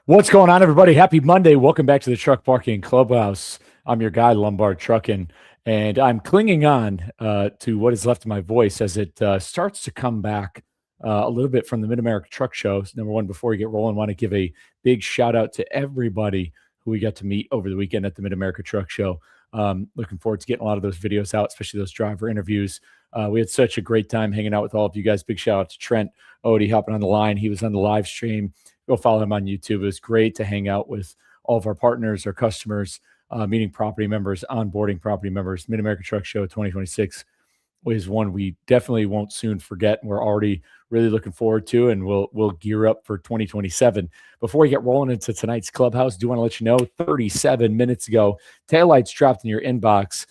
What's going on, everybody? Happy Monday. Welcome back to the Truck Parking Clubhouse. I'm your guy, Lombard Truckin, and I'm clinging on to what is left of my voice as it starts to come back a little bit from the Mid-America Truck Show. So number one, before we get rolling, I want to give a big shout out to everybody who we got to meet over the weekend at the Mid-America Truck Show. Looking forward to getting a lot of those videos out, especially those driver interviews. We had such a great time hanging out with all of you guys. Big shout out to Trent Odie hopping on the line. He was on the live stream. Go follow him on YouTube. It was great to hang out with all of our partners, our customers, meeting property members, onboarding property members. Mid-America Truck Show 2026 is one we definitely won't soon forget, and we're already really looking forward to, and we'll gear up for 2027. Before we get rolling into tonight's Clubhouse, do want to let you know 37 minutes ago, taillights dropped in your inbox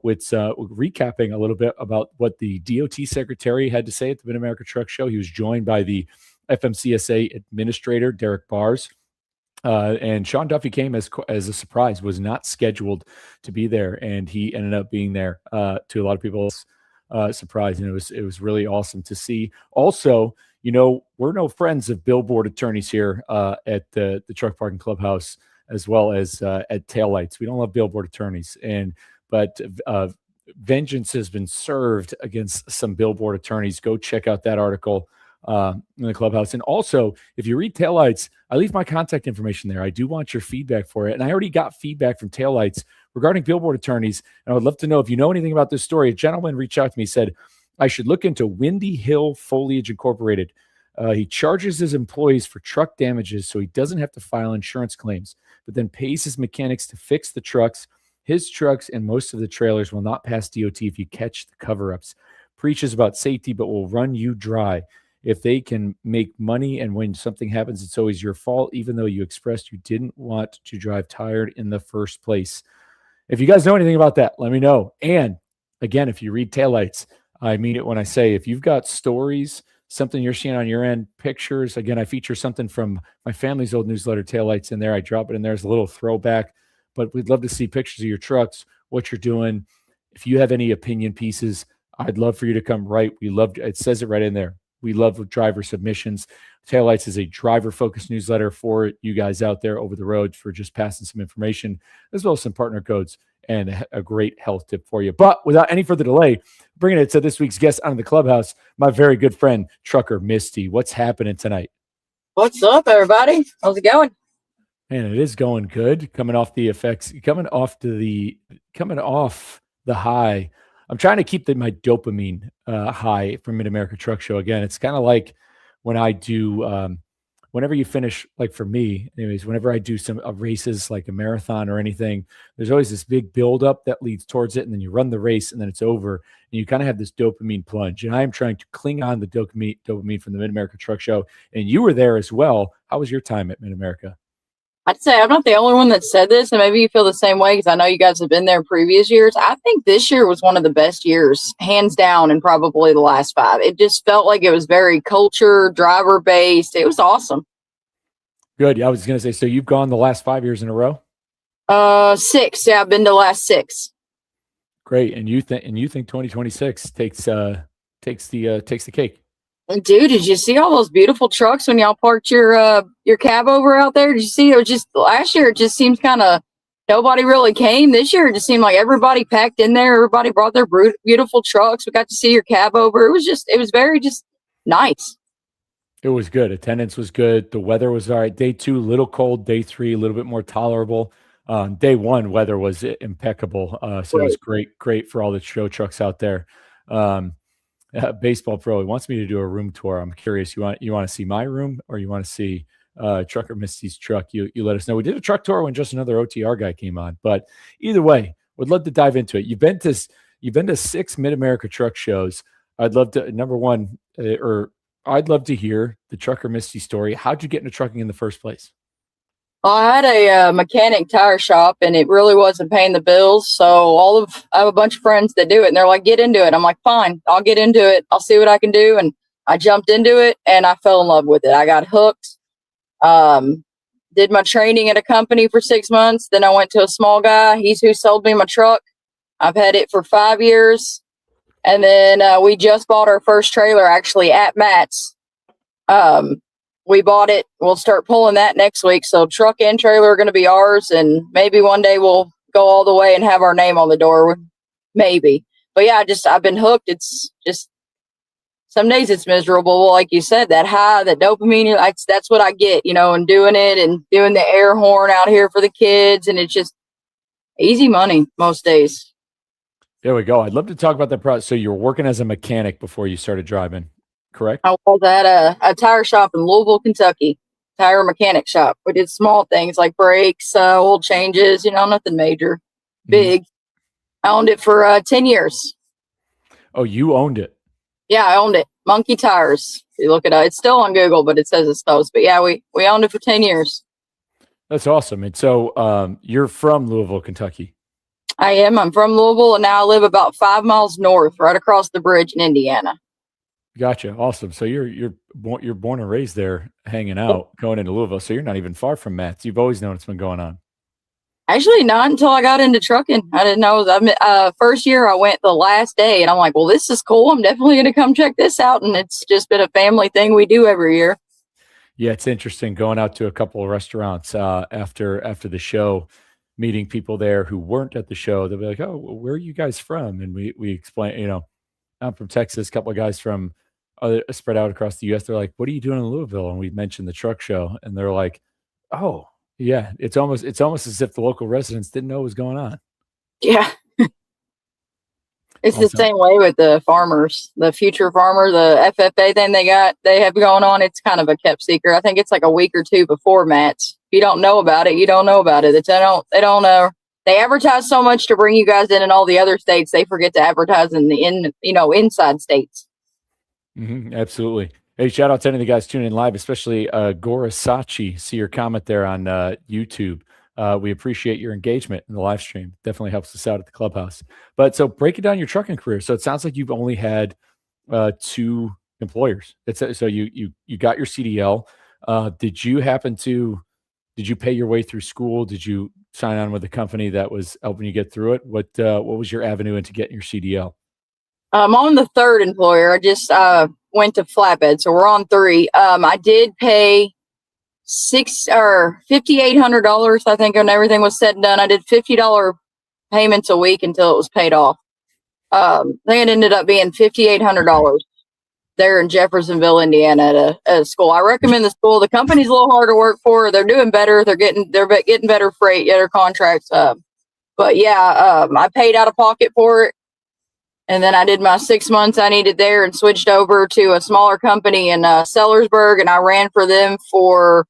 with recapping a little bit about what the DOT secretary had to say at the Mid-America Truck Show. He was joined by the FMCSA administrator, Derek Bars. And Sean Duffy came as a surprise, was not scheduled to be there, and he ended up being there to a lot of people's surprise, and it was really awesome to see. Also, we're no friends of billboard attorneys here at the Truck Parking Clubhouse, as well as at Taillights. We don't love billboard attorneys, but vengeance has been served against some billboard attorneys. Go check out that article in the Clubhouse. And also, if you read Taillights, I leave my contact information there. I do want your feedback for it. And I already got feedback from Taillights regarding billboard attorneys. And I would love to know if you know anything about this story. A gentleman reached out to me, said, I should look into Windy Hill Foliage Incorporated. He charges his employees for truck damages so he doesn't have to file insurance claims, but then pays his mechanics to fix the trucks. His trucks and most of the trailers will not pass DOT if you catch the cover-ups. Preaches about safety, but will run you dry. If they can make money and when something happens, it's always your fault, even though you expressed you didn't want to drive tired in the first place. If you guys know anything about that, let me know. And again, if you read Taillights, I mean it when I say, if you've got stories, something you're seeing on your end, pictures, again, I feature something from my family's old newsletter, Taillights, in there. I drop it in there as a little throwback, but we'd love to see pictures of your trucks, what you're doing. If you have any opinion pieces, I'd love for you to come write. It says it right in there. We love driver submissions. Taillights is a driver-focused newsletter for you guys out there over the road for just passing some information, as well as some partner codes and a great health tip for you. But without any further delay, bringing it to this week's guest on the Clubhouse, my very good friend, Trucker Misty. What's happening tonight? What's up, everybody? How's it going? Man, it is going good. Coming off the high. I'm trying to keep my dopamine high from Mid-America Truck Show. Again, it's kind of like when I do, whenever you finish, like for me, anyways, whenever I do some races, like a marathon or anything, there's always this big buildup that leads towards it. And then you run the race and then it's over. And you kind of have this dopamine plunge. And I am trying to cling on the dopamine from the Mid-America Truck Show. And you were there as well. How was your time at Mid-America? I'd say I'm not the only one that said this, and maybe you feel the same way because I know you guys have been there previous years. I think this year was one of the best years, hands down, in probably the last 5. It just felt like it was very culture, driver-based. It was awesome. Good. I was going to say, so you've gone the last 5 years in a row? 6. Yeah, I've been to the last 6. Great. And you think 2026 takes the cake? Dude, did you see all those beautiful trucks when y'all parked your cab over out there? Did you see? It was just last year. It just seems kind of nobody really came. This year, it just seemed like everybody packed in there. Everybody brought their beautiful trucks. We got to see your cab over. It was very just nice. It was good. Attendance was good. The weather was all right. Day 2, a little cold. Day 3, a little bit more tolerable. Day 1, weather was impeccable. So It was great for all the show trucks out there. Baseball Pro, he wants me to do a room tour. I'm curious. You want to see my room or you want to see Trucker Misty's truck? You let us know. We did a truck tour when just another OTR guy came on, but either way, would love to dive into it. You've been to 6 Mid-America Truck shows. I'd love to I'd love to hear the Trucker Misty story. How'd you get into trucking in the first place? I had a mechanic tire shop, and it really wasn't paying the bills. So I have a bunch of friends that do it, and they're like, "Get into it." I'm like, "Fine, I'll get into it. I'll see what I can do." And I jumped into it, and I fell in love with it. I got hooked. Did my training at a company for 6 months. Then I went to a small guy. He's who sold me my truck. I've had it for 5 years, and then we just bought our first trailer actually at Matt's. we bought it. We'll start pulling that next week. So truck and trailer are going to be ours, and maybe one day we'll go all the way and have our name on the door. Maybe. But yeah, I've been hooked. It's just some days it's miserable. Well, like you said, that high, that dopamine, that's what I get, and doing it and doing the air horn out here for the kids. And it's just easy money most days. There we go. I'd love to talk about that process. So you were working as a mechanic before you started driving, correct? I was at a tire shop in Louisville, Kentucky, tire mechanic shop. We did small things like brakes, oil changes, nothing major, big. I owned it for 10 years. Oh, you owned it? Yeah, I owned it. Monkey Tires. You look it up. It's still on Google, but it says it's closed. But yeah, we owned it for 10 years. That's awesome. And so you're from Louisville, Kentucky? I am. I'm from Louisville, and now I live about 5 miles north, right across the bridge in Indiana. Gotcha. Awesome. So you're born and raised there, hanging out, going into Louisville. So you're not even far from Matt's. You've always known it's been going on. Actually, not until I got into trucking. I didn't know. First year I went the last day, and I'm like, well, this is cool. I'm definitely going to come check this out. And it's just been a family thing we do every year. Yeah, it's interesting going out to a couple of restaurants after the show, meeting people there who weren't at the show. They'll be like, oh, where are you guys from? And we explain, I'm from Texas, a couple of guys from spread out across the U.S. They're like, what are you doing in Louisville? And we mentioned the truck show. And they're like, oh, yeah, it's almost as if the local residents didn't know what was going on. Yeah. It's awesome. The same way with the farmers, the future farmer, the FFA thing they have going on. It's kind of a kept secret. I think it's like a week or two before Matt's. If you don't know about it, you don't know about it. They don't know. They advertise so much to bring you guys in all the other states. They forget to advertise in the inside states. Mm-hmm, absolutely. Hey, shout out to any of the guys tuning in live, especially Gorasachi. See your comment there on YouTube. We appreciate your engagement in the live stream. Definitely helps us out at the Clubhouse. But so breaking down your trucking career. So it sounds like you've only had 2 employers. So you got your CDL. Did you pay your way through school? Did you sign on with a company that was helping you get through it? What was your avenue into getting your CDL? I'm on the 3rd employer. I just went to flatbed, so we're on 3. I did pay $5,800, I think, when everything was said and done. I did $50 payments a week until it was paid off. I think it ended up being $5,800 there in Jeffersonville, Indiana, at a school. I recommend the school. The company's a little hard to work for. They're doing better. They're getting better freight, better contracts. But yeah, I paid out of pocket for it. And then I did my 6 months I needed there and switched over to a smaller company in Sellersburg, and I ran for them for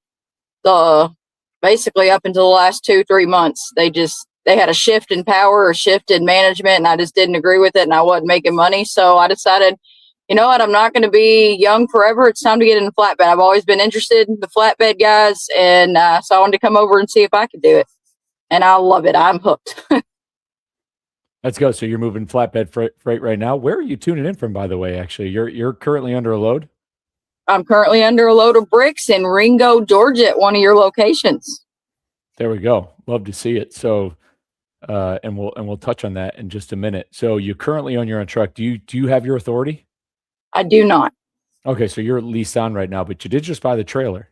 basically up until the last 2-3 months. They had a shift in power, a shift in management, and I just didn't agree with it, and I wasn't making money. So I decided, you know what, I'm not going to be young forever. It's time to get into flatbed. I've always been interested in the flatbed guys, and so I wanted to come over and see if I could do it. And I love it. I'm hooked. Let's go. So you're moving flatbed freight right now. Where are you tuning in from, by the way? Actually, you're currently under a load. I'm currently under a load of bricks in Ringo, Georgia, at one of your locations. There we go. Love to see it. So, and we'll touch on that in just a minute. So you currently own your own truck. Do you have your authority? I do not. Okay, so you're leased on right now, but you did just buy the trailer.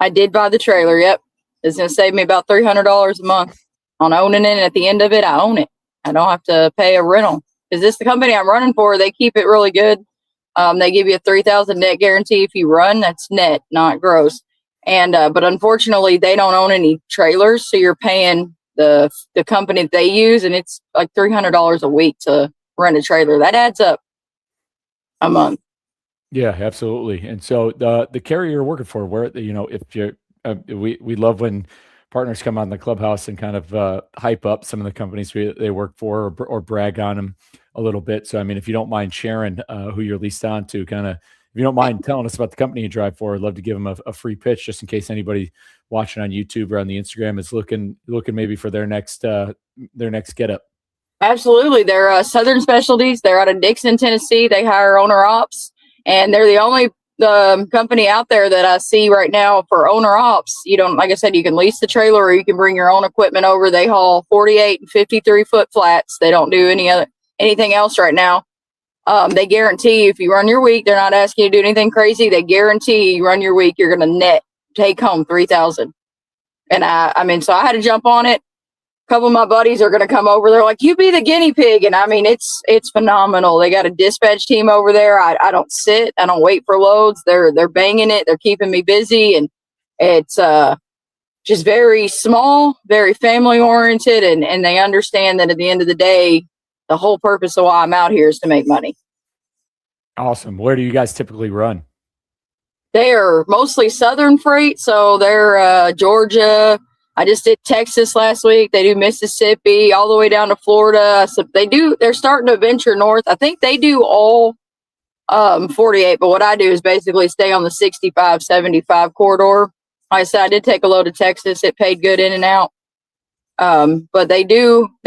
I did buy the trailer. Yep, it's going to save me about $300 a month on owning it. And at the end of it, I own it. I don't have to pay a rental. Is this the company I'm running for? They keep it really good. They give you a 3,000 net guarantee if you run. That's net, not gross. And but unfortunately, they don't own any trailers, so you're paying the company that they use, and it's like $300 a week to rent a trailer. That adds up a month. Yeah, absolutely. And so the carrier you're working for, where if you're, we love when partners come on the Clubhouse and kind of hype up some of the companies they work for, or brag on them a little bit. So, I mean, if you don't mind sharing who you're leased on to, kind of, if you don't mind telling us about the company you drive for, I'd love to give them a free pitch, just in case anybody watching on YouTube or on the Instagram is looking maybe for their next get up. Absolutely. They're Southern Specialties. They're out of Dixon, Tennessee. They hire owner ops, and they're the only company out there that I see right now for owner ops. You don't, like I said, you can lease the trailer or you can bring your own equipment over. They haul 48 and 53 foot flats. They don't do anything else right now. They guarantee if you run your week, they're not asking you to do anything crazy. They guarantee you run your week, you're going to net take home 3,000. And I mean, so I had to jump on it. A couple of my buddies are going to come over. They're like, you be the guinea pig. And I mean, it's phenomenal. They got a dispatch team over there. I don't sit. I don't wait for loads. They're banging it. They're keeping me busy. And it's just very small, very family oriented. And they understand that at the end of the day, the whole purpose of why I'm out here is to make money. Awesome. Where do you guys typically run? They are mostly Southern freight. So they're Georgia. I just did Texas last week. They do Mississippi all the way down to Florida. So they're starting to venture north. I think they do all 48, but what I do is basically stay on the 65, 75 corridor. Like I said, I did take a load of Texas. It paid good in and out. But they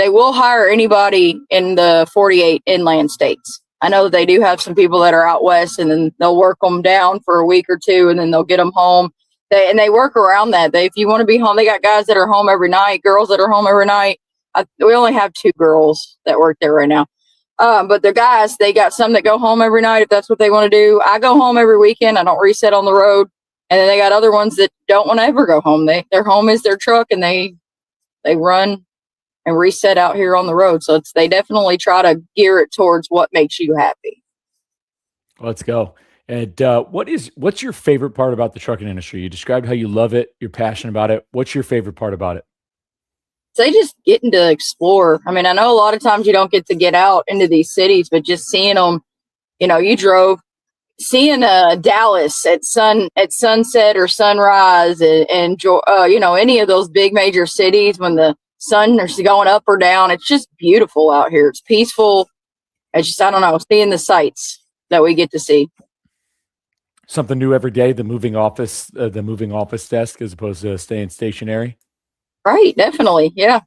will hire anybody in the 48 inland states. I know that they do have some people that are out west, and then they'll work them down for a week or two, and then they'll get them home. They work around that. If you want to be home, they got guys that are home every night, girls that are home every night. We only have 2 girls that work there right now. But the guys, they got some that go home every night if that's what they want to do. I go home every weekend. I don't reset on the road. And then they got other ones that don't want to ever go home. Their home is their truck, and they run and reset out here on the road. So they definitely try to gear it towards what makes you happy. Let's go. And what's your favorite part about the trucking industry? You described how you love it. You're passionate about it. What's your favorite part about it? They just getting to explore. I mean, I know a lot of times you don't get to get out into these cities, but just seeing them, you drove, seeing Dallas at sunset or sunrise, and any of those big major cities when the sun is going up or down. It's just beautiful out here. It's peaceful. It's just, I don't know, seeing the sights that we get to see. Something new every day. The moving office desk as opposed to staying stationary. Right, definitely, yeah.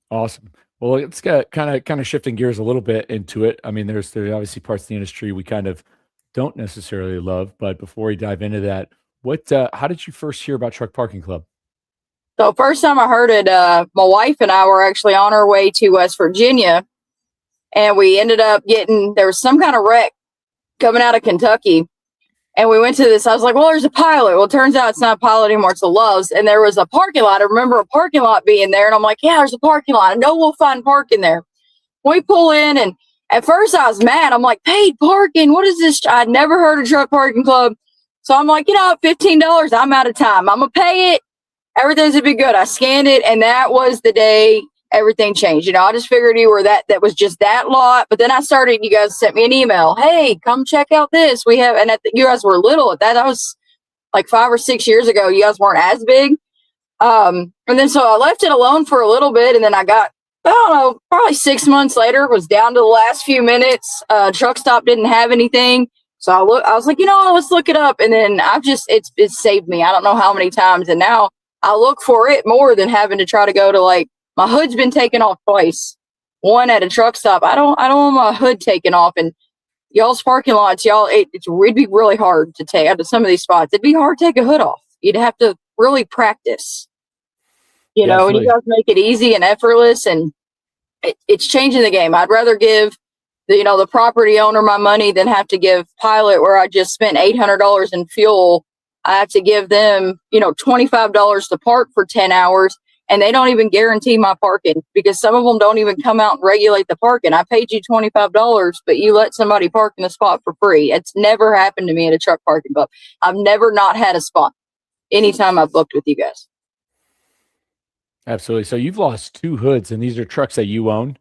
Awesome. Well, let's get kind of shifting gears a little bit into it. I mean, there's obviously parts of the industry we kind of don't necessarily love, but before we dive into that, how did you first hear about Truck Parking Club? So first time I heard it, my wife and I were actually on our way to West Virginia, and we ended up there was some kind of wreck coming out of Kentucky. And we went to this. I was like, well, there's a pilot. Well, it turns out it's not a pilot anymore. It's a Love's. And there was a parking lot. I remember a parking lot being there. And I'm like, yeah, there's a parking lot. I know we'll find parking there. We pull in. And at first I was mad. I'm like, paid parking. What is this? I'd never heard of Truck Parking Club. So I'm like, $15. I'm out of time. I'm going to pay it. Everything's going to be good. I scanned it. And that was the day everything changed. I just figured you were that was just that lot. But then you guys sent me an email. Hey, come check out this. We have, and you guys were little at that. That was like 5 or 6 years ago. You guys weren't as big. And then so I left it alone for a little bit. And then I got, I don't know, probably 6 months later, was down to the last few minutes. Truck stop didn't have anything. So I was like, let's look it up. And then it's saved me. I don't know how many times. And now I look for it more than having to try to go to my hood's been taken off twice. One at a truck stop. I don't want my hood taken off. And y'all's parking lots, it'd be really hard to take out of some of these spots. It'd be hard to take a hood off. You'd have to really practice, and you guys make it easy and effortless, and it's changing the game. I'd rather give the property owner my money than have to give Pilot, where I just spent $800 in fuel. I have to give them, $25 to park for 10 hours. And they don't even guarantee my parking because some of them don't even come out and regulate the parking. I paid you $25, but you let somebody park in a spot for free. It's never happened to me at a truck parking club. I've never not had a spot anytime I've booked with you guys. Absolutely. So you've lost 2 hoods, and these are trucks that you own?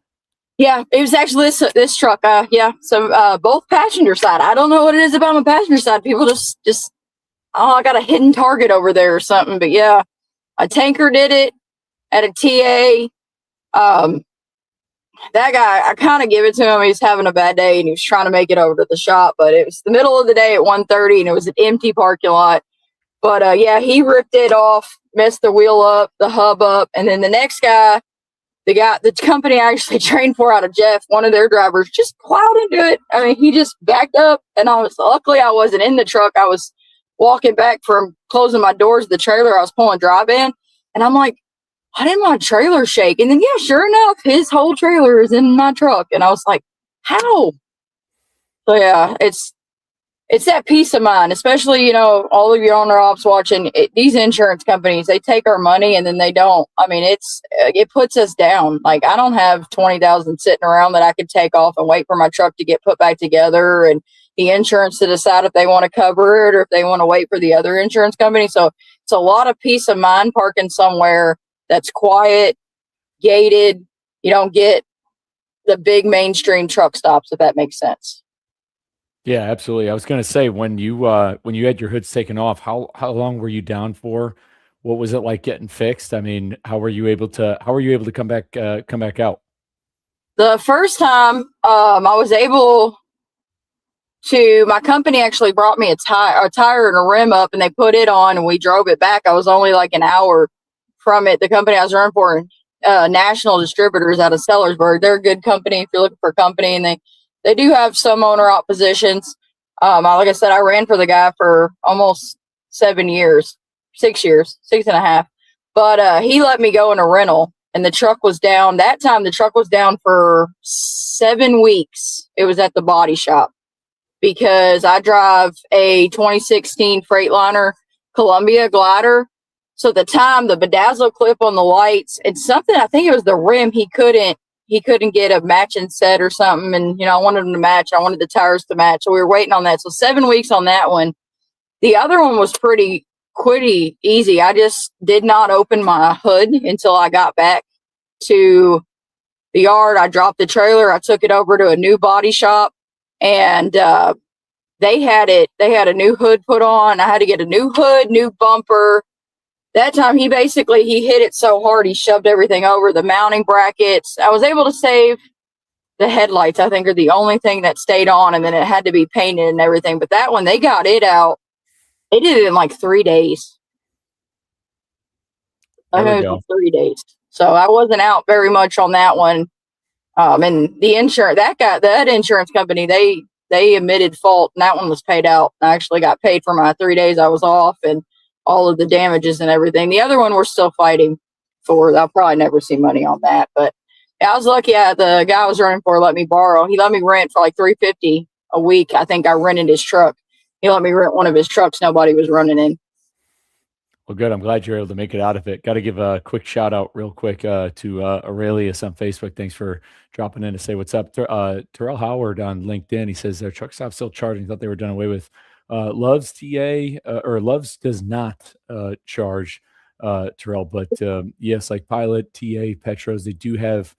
Yeah, it was actually this truck. Yeah. So both passenger side. I don't know what it is about my passenger side. People just I got a hidden target over there or something. But yeah, a tanker did it. At a TA, that guy, I kind of give it to him. He was having a bad day and he was trying to make it over to the shop, but it was the middle of the day at 1:30 and it was an empty parking lot. But yeah, he ripped it off, messed the wheel up, the hub up, and then the next guy, the company I actually trained for out of Jeff, one of their drivers just plowed into it. I mean, he just backed up, and luckily I wasn't in the truck. I was walking back from closing my doors to the trailer. I was pulling drive in, and I'm like, why didn't my trailer shake? And then, yeah, sure enough, his whole trailer is in my truck. And I was like, how? So yeah, it's that peace of mind, especially, you know, all of your owner ops watching it, these insurance companies, they take our money and then they don't. I mean, it puts us down. Like, I don't have 20,000 sitting around that I could take off and wait for my truck to get put back together and the insurance to decide if they want to cover it or if they want to wait for the other insurance company. So it's a lot of peace of mind parking somewhere that's quiet, gated. You don't get the big mainstream truck stops, if that makes sense. Yeah, absolutely. I was going to say when you had your hoods taken off, how long were you down for? What was it like getting fixed? I mean, how were you able to come back out? The first time I was able my company actually brought me a tire and a rim up, and they put it on, and we drove it back. I was only like an hour from it. The company I was running for, National Distributors out of Sellersburg. They're a good company if you're looking for a company, and they do have some owner op positions. Like I said, I ran for the guy for almost 7 years, 6 years, 6.5. But he let me go in a rental, and the truck was down. That time, the truck was down for 7 weeks. It was at the body shop because I drive a 2016 Freightliner Columbia glider. So the bedazzle clip on the lights, and something, I think it was the rim, he couldn't get a matching set or something. And, you know, I wanted them to match. I wanted the tires to match. So we were waiting on that. So 7 weeks on that one. The other one was pretty easy. I just did not open my hood until I got back to the yard. I dropped the trailer. I took it over to a new body shop, and they had a new hood put on. I had to get a new hood, new bumper. That time he hit it so hard he shoved everything over, the mounting brackets. I was able to save the headlights, I think, are the only thing that stayed on, and then it had to be painted and everything. But that one, they got it out. They did it in like 3 days. I think it was 3 days. So I wasn't out very much on that one. And the insurance, that insurance company, they admitted fault, and that one was paid out. I actually got paid for my 3 days I was off and all of the damages and everything. The other one we're still fighting for. I'll probably never see money on that. But yeah, I was lucky. The guy I was running for let me borrow. He let me rent for like $350 a week. I think I rented his truck. He let me rent one of his trucks nobody was running in. Well, good. I'm glad you're able to make it out of it. Got to give a quick shout out real quick to Aurelius on Facebook. Thanks for dropping in to say what's up. Terrell Howard on LinkedIn. He says their truck stop still charging. Thought they were done away with. Love's TA or Love's does not charge Terrell, but yes, like Pilot, TA, Petros, they do have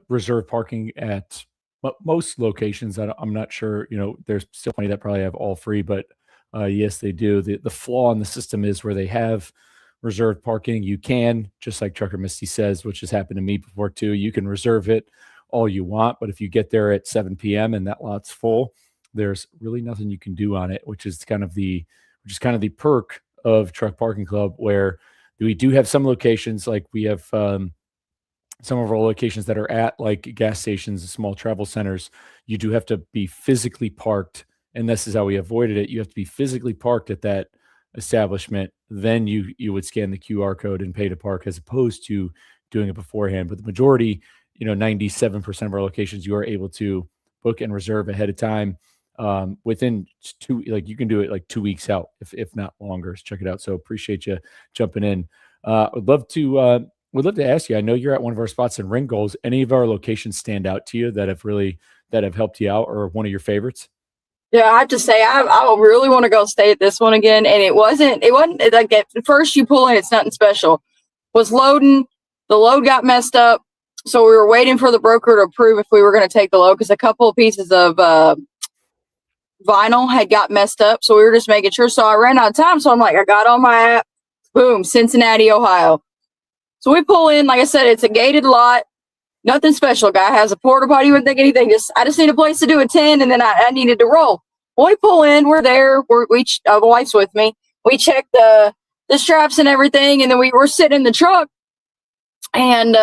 reserve parking at most locations. I'm not sure. You know, there's still plenty that probably have all free, but yes, they do. The flaw in the system is where they have reserved parking. You can, just like Trucker Misty says, which has happened to me before too, you can reserve it all you want. But if you get there at 7 p.m. and that lot's full, there's really nothing you can do on it, which is kind of the perk of Truck Parking Club, where we do have some locations, like we have some of our locations that are at like gas stations and small travel centers. You do have to be physically parked, and this is how we avoided it. You have to be physically parked at that establishment. Then you would scan the QR code and pay to park, as opposed to doing it beforehand. But the majority, 97% of our locations, you are able to book and reserve ahead of time. Within you can do it like 2 weeks out, if not longer. So check it out. So appreciate you jumping in. Would love to ask you. I know you're at one of our spots in Ringgold. Any of our locations stand out to you that have helped you out, or one of your favorites? Yeah, I have to say, I really want to go stay at this one again. And it wasn't like at first you pull in, it's nothing special. Was loading, the load got messed up. So we were waiting for the broker to approve if we were going to take the load, because a couple of pieces of vinyl had got messed up. So we were just making sure. So I ran out of time. So I'm like, I got on my app, boom, Cincinnati, Ohio. So we pull in, like I said, it's a gated lot. Nothing special. Guy has a porta potty. You wouldn't think anything. I just need a place to do a 10, and then I needed to roll. Well, we pull in. We're there. The wife's with me. We check the straps and everything, and then we're sitting in the truck, and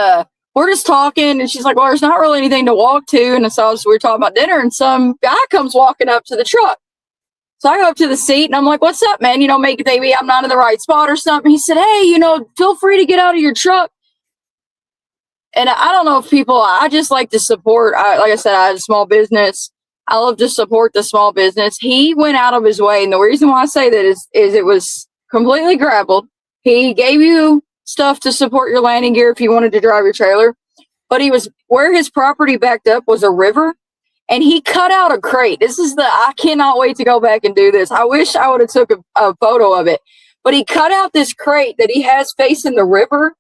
we're just talking. And she's like, "Well, there's not really anything to walk to." And so we were talking about dinner, and some guy comes walking up to the truck. So I go up to the seat, and I'm like, "What's up, man? Maybe I'm not in the right spot or something." He said, "Hey, feel free to get out of your truck." and I don't know if I just like to support, like I said, I have a small business. I love to support the small business. He went out of his way. And the reason why I say that is it was completely grappled. He gave you stuff to support your landing gear if you wanted to drive your trailer. But where his property backed up was a river. And he cut out a crate. I cannot wait to go back and do this. I wish I would have took a photo of it. But he cut out this crate that he has facing the river,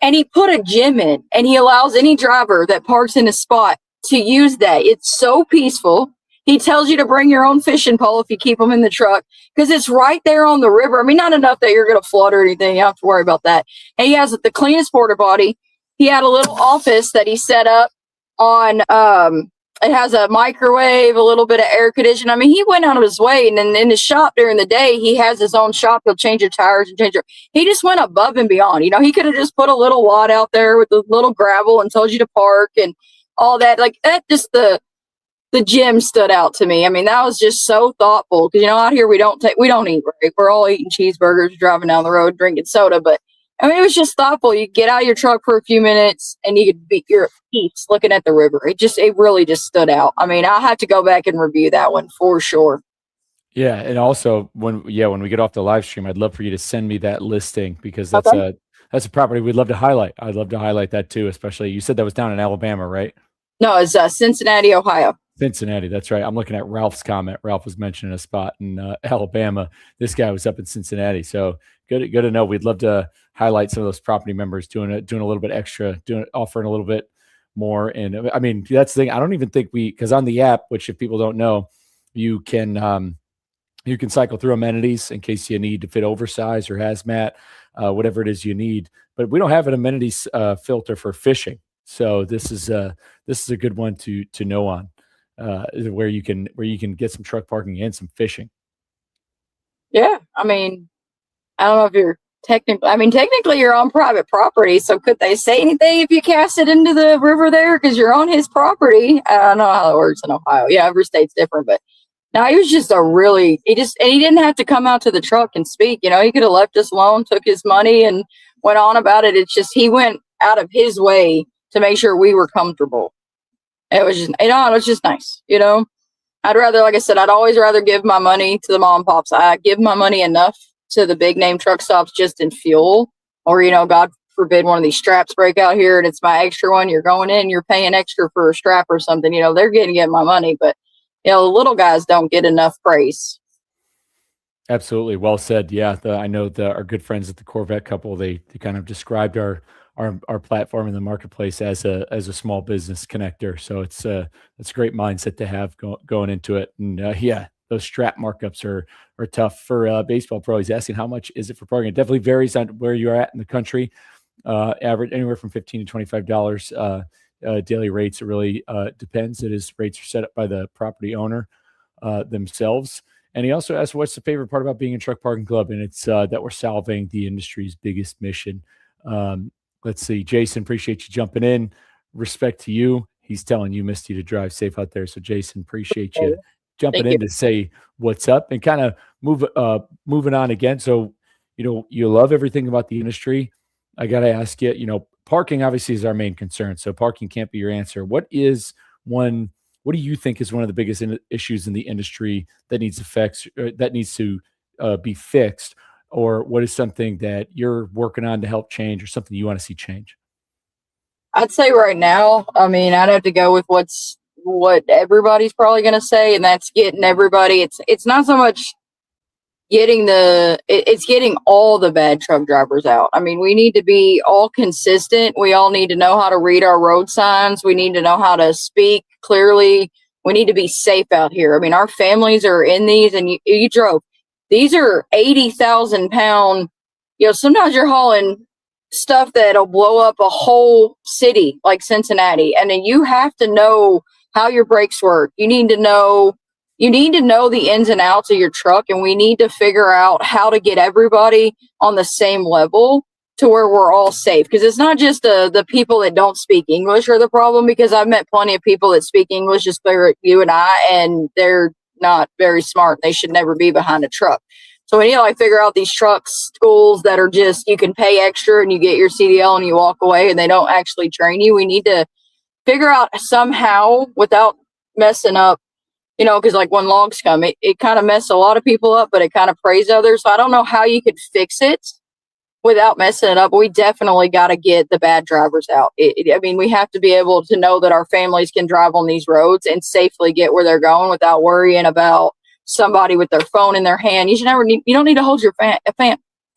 and he put a gym in, and he allows any driver that parks in a spot to use that. It's so peaceful. He tells you to bring your own fishing pole if you keep them in the truck, because it's right there on the river. I mean, not enough that you're going to flood or anything. You don't have to worry about that. And he has the cleanest porta potty. He had a little office that he set up on, it has a microwave, a little bit of air conditioning. I mean, he went out of his way, and then in his shop during the day, he has his own shop. He'll change your tires and he just went above and beyond. He could have just put a little lot out there with a little gravel and told you to park and all that. Like that, just the gym stood out to me. I mean, that was just so thoughtful, because out here we don't eat right. We're all eating cheeseburgers, driving down the road, drinking soda, but I mean, it was just thoughtful. You get out of your truck for a few minutes and you could be your peace looking at the river. It really just stood out. I mean, I'll have to go back and review that one for sure. Yeah, and also when we get off the live stream, I'd love for you to send me that listing, because that's a property we'd love to highlight. I'd love to highlight that too, especially you said that was down in Alabama, right? No, it's Cincinnati, Ohio. Cincinnati, that's right. I'm looking at Ralph's comment. Ralph was mentioning a spot in Alabama. This guy was up in Cincinnati. So good to know. We'd love to highlight some of those property members doing a little bit extra, offering a little bit more. And I mean, that's the thing. I don't even think because on the app, which if people don't know, you can cycle through amenities in case you need to fit oversized or hazmat, whatever it is you need. But we don't have an amenities filter for fishing. So this is a good one to know on. Where you can get some truck parking and some fishing. Yeah, I mean, I don't know if you're technically you're on private property. So could they say anything if you cast it into the river there because you're on his property? I don't know how it works in Ohio. Yeah, every state's different, but no, he was just he didn't have to come out to the truck and speak. He could have left us alone, took his money, and went on about it. It's just he went out of his way to make sure we were comfortable. It was just, it was just nice. I'd always rather give my money to the mom and pops. I give my money enough to the big name truck stops just in fuel, or, God forbid one of these straps break out here and it's my extra one. You're going in, you're paying extra for a strap or something, they're getting my money, but the little guys don't get enough praise. Absolutely. Well said. Yeah. I know our good friends at the Corvette couple, they kind of described our platform in the marketplace as a small business connector. So it's a great mindset to have going into it. And yeah, those strap markups are tough for baseball pro. He's asking how much is it for parking? It definitely varies on where you're at in the country. Average anywhere from $15 to $25 daily rates. It really depends. Rates are set up by the property owner themselves. And he also asked, what's the favorite part about being a truck parking club? And it's that we're solving the industry's biggest mission. Let's see. Jason, appreciate you jumping in. Respect to you. He's telling you, Misty, to drive safe out there. So, Jason, appreciate you jumping in to say what's up and kind of moving on again. So, you love everything about the industry. I got to ask you, parking obviously is our main concern. So parking can't be your answer. What do you think is one of the biggest issues in the industry that needs to be fixed? Or what is something that you're working on to help change, or something you want to see change? I'd say right now, I'd have to go with what everybody's probably going to say, and that's getting everybody. It's not so much it's getting all the bad truck drivers out. We need to be all consistent. We all need to know how to read our road signs. We need to know how to speak clearly. We need to be safe out here. Our families are in these, and you drove. These are 80,000 pound, sometimes you're hauling stuff that'll blow up a whole city like Cincinnati. And then you have to know how your brakes work. You need to know the ins and outs of your truck. And we need to figure out how to get everybody on the same level to where we're all safe. Because it's not just the people that don't speak English are the problem, because I've met plenty of people that speak English just like you and I, and they're not very smart. They should never be behind a truck. So we need to like figure out these truck schools that are just, you can pay extra and you get your CDL and you walk away and they don't actually train you. We need to figure out somehow without messing up, because like when logs come, it kind of messes a lot of people up, but it kind of prays others. So I don't know how you could fix it without messing it up. We definitely got to get the bad drivers out. I mean, we have to be able to know that our families can drive on these roads and safely get where they're going without worrying about somebody with their phone in their hand. You don't need to hold your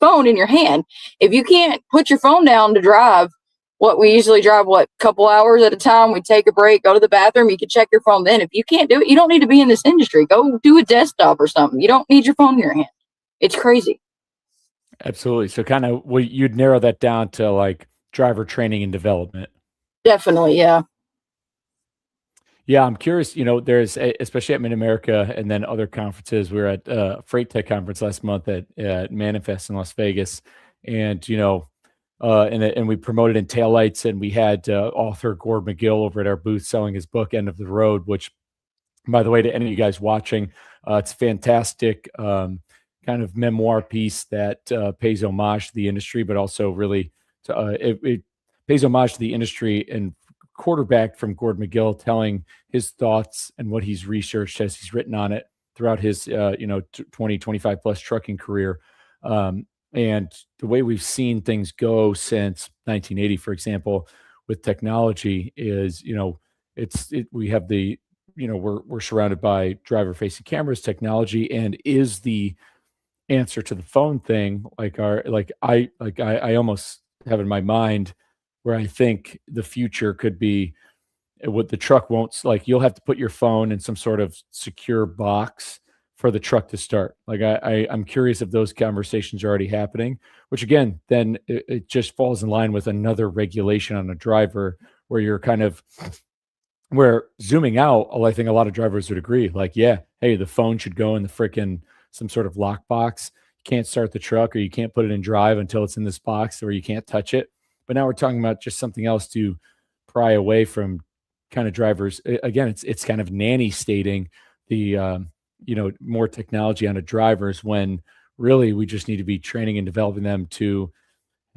phone in your hand. If you can't put your phone down to drive, we usually drive, couple hours at a time. We take a break, go to the bathroom. You can check your phone then. If you can't do it, you don't need to be in this industry. Go do a desktop or something. You don't need your phone in your hand. It's crazy. Absolutely. So kind of you'd narrow that down to like driver training and development. Definitely. Yeah. Yeah. I'm curious, there's especially at Mid-America and then other conferences. We were at Freight Tech conference last month at Manifest in Las Vegas. And, and we promoted in taillights, and we had author Gord McGill over at our booth selling his book, End of the Road, which, by the way, to any of you guys watching, it's fantastic kind of memoir piece that pays homage to the industry, but also really it pays homage to the industry and quarterback from Gord McGill telling his thoughts and what he's researched as he's written on it throughout his 20, 25 plus trucking career. And the way we've seen things go since 1980, for example, with technology is, we have we're surrounded by driver facing cameras, technology, and is the answer to the phone thing. I almost have in my mind where I think the future could be what the truck won't, like, you'll have to put your phone in some sort of secure box for the truck to start. Like I'm curious if those conversations are already happening, which again, then it just falls in line with another regulation on a driver where you're kind of, where zooming out, I think a lot of drivers would agree, like, yeah, hey, the phone should go in the freaking some sort of lockbox. You can't start the truck or you can't put it in drive until it's in this box, or you can't touch it. But now we're talking about just something else to pry away from kind of drivers. Again, it's kind of nanny stating the more technology on the drivers, when really we just need to be training and developing them to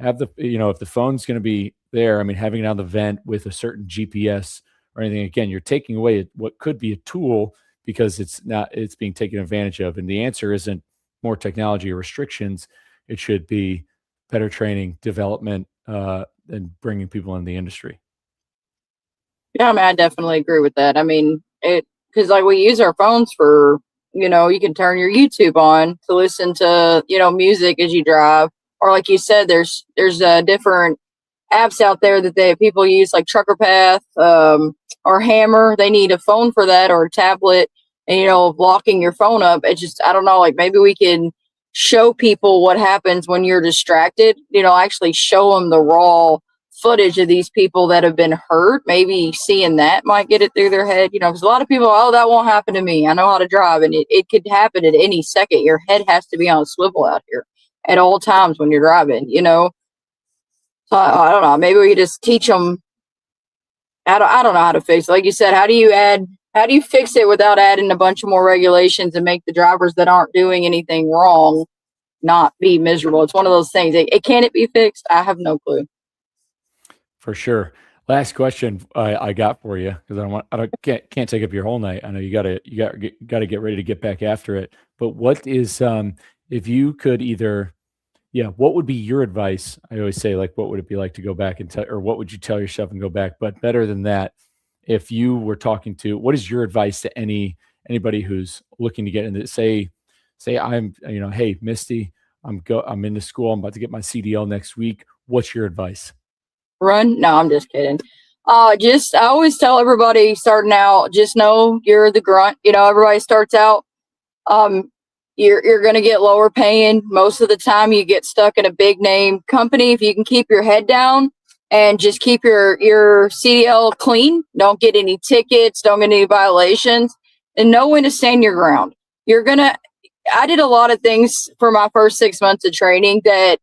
have the, if the phone's going to be there, I mean, having it on the vent with a certain GPS or anything, again, you're taking away what could be a tool because it's being taken advantage of. And the answer isn't more technology or restrictions. It should be better training, development, and bringing people in the industry. Yeah, I mean, I definitely agree with that. I mean, because like we use our phones for, you can turn your YouTube on to listen to, music as you drive, or like you said, there's different apps out there that people use, like Trucker Path, or Hammer. They need a phone for that, or a tablet, and locking your phone up. It's just, I don't know, like maybe we can show people what happens when you're distracted, actually show them the raw footage of these people that have been hurt. Maybe seeing that might get it through their head, because a lot of people, oh, that won't happen to me, I know how to drive. And it could happen at any second. Your head has to be on a swivel out here at all times when you're driving, so I don't know, maybe we could just teach them. I don't know how to fix it. Like you said, how do you fix it without adding a bunch of more regulations and make the drivers that aren't doing anything wrong not be miserable? It's one of those things. Can it be fixed? I have no clue. For sure. Last question I got for you, because can't take up your whole night. I know you got to get ready to get back after it. But what is if you could either, what would be your advice? I always say, like, what would it be like to go back and or what would you tell yourself and go back? But better than that, if you were talking to, what is your advice to anybody who's looking to get into, say I'm, hey, Misty, I'm into school, I'm about to get my CDL next week. What's your advice? Run? No, I'm just kidding. I always tell everybody starting out, just know you're the grunt. Everybody starts out. You're going to get lower paying. Most of the time you get stuck in a big name company. If you can keep your head down and just keep your CDL clean, don't get any tickets, don't get any violations, and know when to stand your ground. I did a lot of things for my first 6 months of training that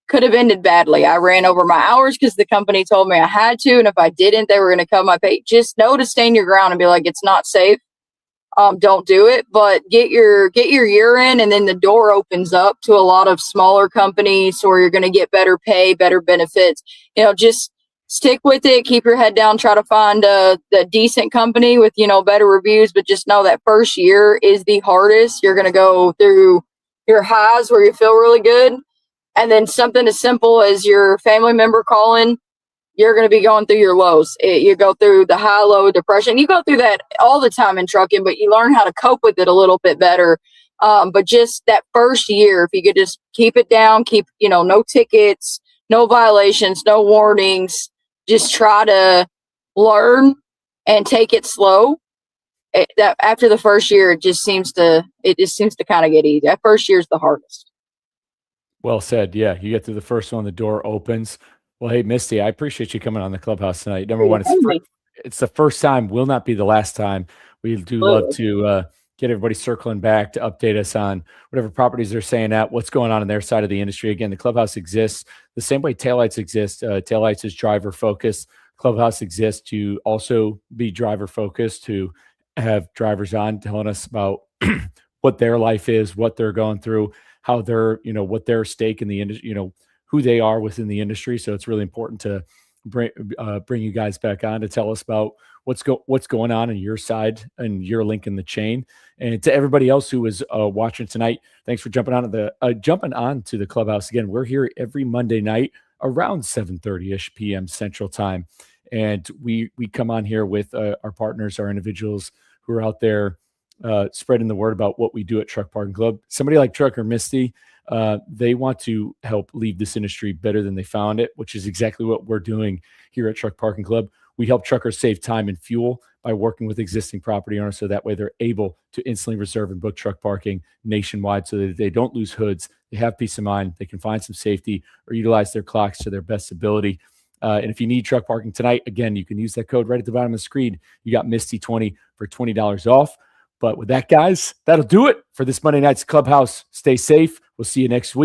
could have ended badly. I ran over my hours because the company told me I had to, and if I didn't, they were going to cut my pay. Just know to stand your ground and be like, it's not safe. don't do it. But get your year in, and then the door opens up to a lot of smaller companies where you're going to get better pay, better benefits. Just stick with it, keep your head down, try to find a decent company with better reviews. But just know that first year is the hardest. You're going to go through your highs where you feel really good, and then something as simple as your family member calling, you're going to be going through your lows. You go through the high, low depression. You go through that all the time in trucking, but you learn how to cope with it a little bit better. But just that first year, if you could just keep it down, keep, no tickets, no violations, no warnings, just try to learn and take it slow. That after the first year, it just seems to kind of get easy. That first year is the hardest. Well said. Yeah, you get through the first one, the door opens. Well, hey, Misty, I appreciate you coming on the Clubhouse tonight. Number one, it's the first time, will not be the last time. We do love to get everybody circling back to update us on whatever properties they're saying at, what's going on their side of the industry. Again, the Clubhouse exists the same way taillights exist. Taillights is driver focused. Clubhouse exists to also be driver focused, to have drivers on telling us about what their life is, what they're going through, how they're, what their stake in the industry, who they are within the industry. So it's really important to bring you guys back on to tell us about what's going on your side and your link in the chain. And to everybody else who is watching tonight, thanks for jumping on to the Clubhouse. Again, we're here every Monday night around 7:30ish p.m. Central Time, and we come on here with our partners, our individuals who are out there spreading the word about what we do at Truck Parking Club. Somebody like Trucker Misty, they want to help leave this industry better than they found it, which is exactly what we're doing here at Truck Parking Club. We help truckers save time and fuel by working with existing property owners, so that way they're able to instantly reserve and book truck parking nationwide, so that they don't lose hoods. They have peace of mind. They can find some safety or utilize their clocks to their best ability. And if you need truck parking tonight, again, you can use that code right at the bottom of the screen. You got Misty20 for $20 off. But with that, guys, that'll do it for this Monday night's Clubhouse. Stay safe. We'll see you next week.